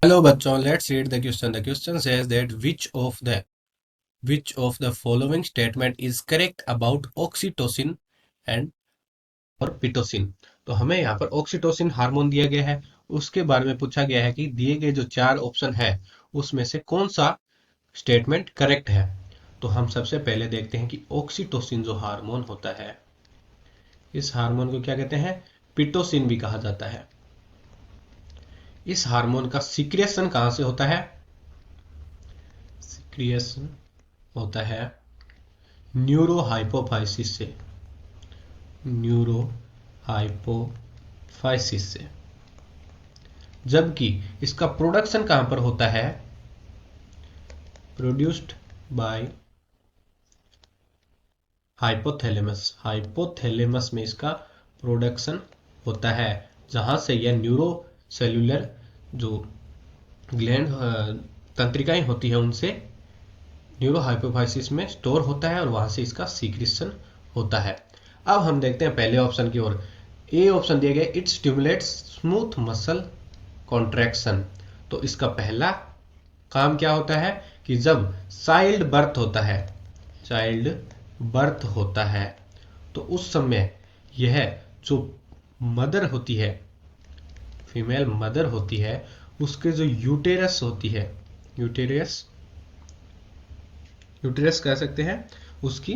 Hello बच्चों, let's read the question. The question says that which of the following statement is correct about oxytocin and और Pitocin. तो हमें यहाँ पर oxytocin hormone दिया गया है, उसके बारे में पूछा गया है कि दिए गए जो चार ऑप्शन है उसमें से कौन सा स्टेटमेंट करेक्ट है। तो हम सबसे पहले देखते हैं कि ऑक्सीटोसिन जो हार्मोन होता है, इस हार्मोन को क्या कहते हैं? पिटोसिन भी कहा जाता है। इस हार्मोन का सिक्रिएशन कहाँ से होता है? सिक्रिएशन होता है न्यूरो हाइपोफाइसिस से। न्यूरो हाइपोफाइसिस से। जबकि इसका प्रोडक्शन कहां पर होता है? Produced by hypothalamus. हाइपोथैलेमस में इसका प्रोडक्शन होता है, जहां से यह न्यूरो सेल्यूलर जो ग्लैंड तंत्रिकाएं होती है उनसे न्यूरो हाइपोफाइसिस में स्टोर होता है और वहां से इसका सीक्रेशन होता है। अब हम देखते हैं पहले ऑप्शन की ओर। ए ऑप्शन दिया गया, it stimulates smooth muscle contraction. तो इसका पहला काम क्या होता है कि जब चाइल्ड बर्थ होता है, चाइल्ड बर्थ होता है, तो उस समय यह जो मदर होती है, फीमेल मदर होती है, उसके जो यूटेरस होती है, यूटेरस यूटेरस कह सकते हैं, उसकी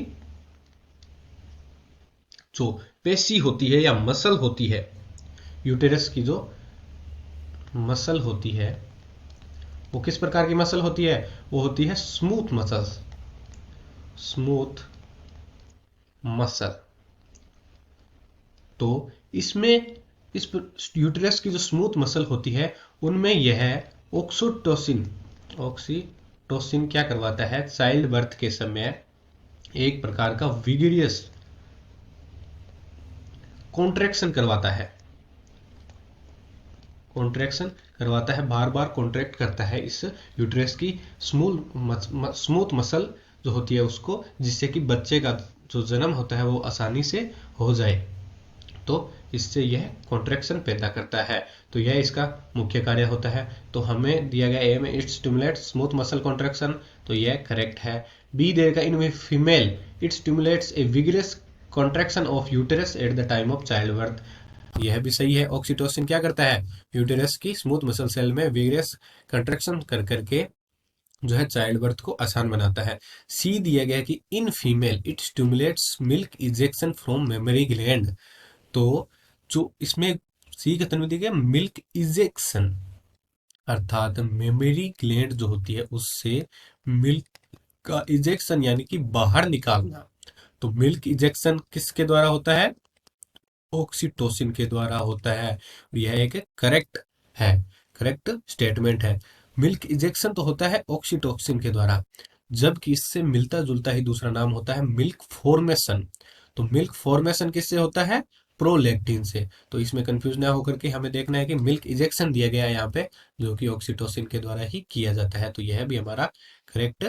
जो पेशी होती है या मसल होती है, यूटेरस की जो मसल होती है वो किस प्रकार की मसल होती है? वो होती है स्मूथ मसल्स, स्मूथ मसल। तो इसमें इस यूटेरस की जो स्मूथ मसल होती है उनमें यह ऑक्सीटोसिन ऑक्सीटोसिन क्या करवाता है? चाइल्ड बर्थ के समय एक प्रकार का विगरियस कॉन्ट्रैक्शन करवाता है, कॉन्ट्रैक्शन करवाता है, बार बार कॉन्ट्रैक्ट करता है इस यूट्रस की स्मूथ मसल जो होती है उसको, जिससे कि बच्चे का जो जन्म होता है वो आसानी से हो जाए। तो इससे यह कॉन्ट्रैक्शन पैदा करता है। तो यह इसका मुख्य कार्य होता है। तो हमें दिया गया ए में it stimulates smooth muscle contraction, तो यह करेक्ट है। बी देगा, in female it stimulates A vigorous contraction of uterus at the time of child birth. यह भी सही है। ऑक्सीटोसिन क्या करता है? यूटेरस की स्मूथ मसल सेल में विगरस कंट्रैक्शन कर करके जो है चाइल्ड बर्थ को आसान बनाता है। सी दिया गया कि in female it stimulates milk ejection from memory gland. तो जो इसमें सी का तन्वय दिया गया मिल्क इजेक्शन, अर्थात मेमोरी ग्लैंड जो होती है उससे मिल्क का इजेक्शन यानी कि बाहर निकालना। तो मिल्क इजेक्शन किसके द्वारा होता है? ऑक्सीटोसिन के द्वारा होता है। यह एक करेक्ट है, करेक्ट स्टेटमेंट है। मिल्क इजेक्शन तो होता है ऑक्सीटोसिन के द्वारा, जबकि इससे मिलता जुलता ही दूसरा नाम होता है मिल्क फॉर्मेशन। तो मिल्क फॉर्मेशन किससे होता है? प्रोलैक्टिन से। तो इसमें कंफ्यूज ना होकर के हमें देखना है कि मिल्क इजेक्शन दिया गया है यहाँ पे, जो कि ऑक्सीटोसिन के द्वारा ही किया जाता है। तो यह भी हमारा करेक्ट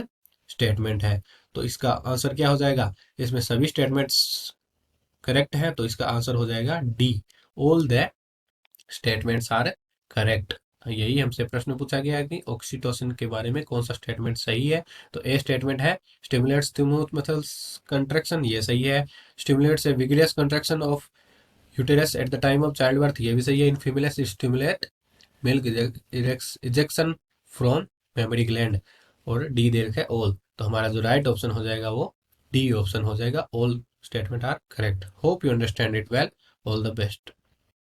स्टेटमेंट है। तो इसका आंसर क्या हो जाएगा? इसमें सभी स्टेटमेंट्स करेक्ट है, तो इसका आंसर हो जाएगा D, all the statements are correct. यही हमसे प्रश्न पूछा गया है कि ऑक्सीटोसिन के बारे में कौन सा स्टेटमेंट सही है। तो ए स्टेटमेंट है स्टिमुलेट्स स्मूथ मसल्स कंट्रैक्शन, ये सही है। Stimulates A vigorous contraction of uterus at the time of child birth, ये भी सही है। In females stimulate milk ejection from memory gland. और डी दे रखा है ऑल। तो हमारा जो राइट ऑप्शन हो जाएगा वो डी ऑप्शन हो जाएगा। All statement are correct. Hope you understand it well. All the best.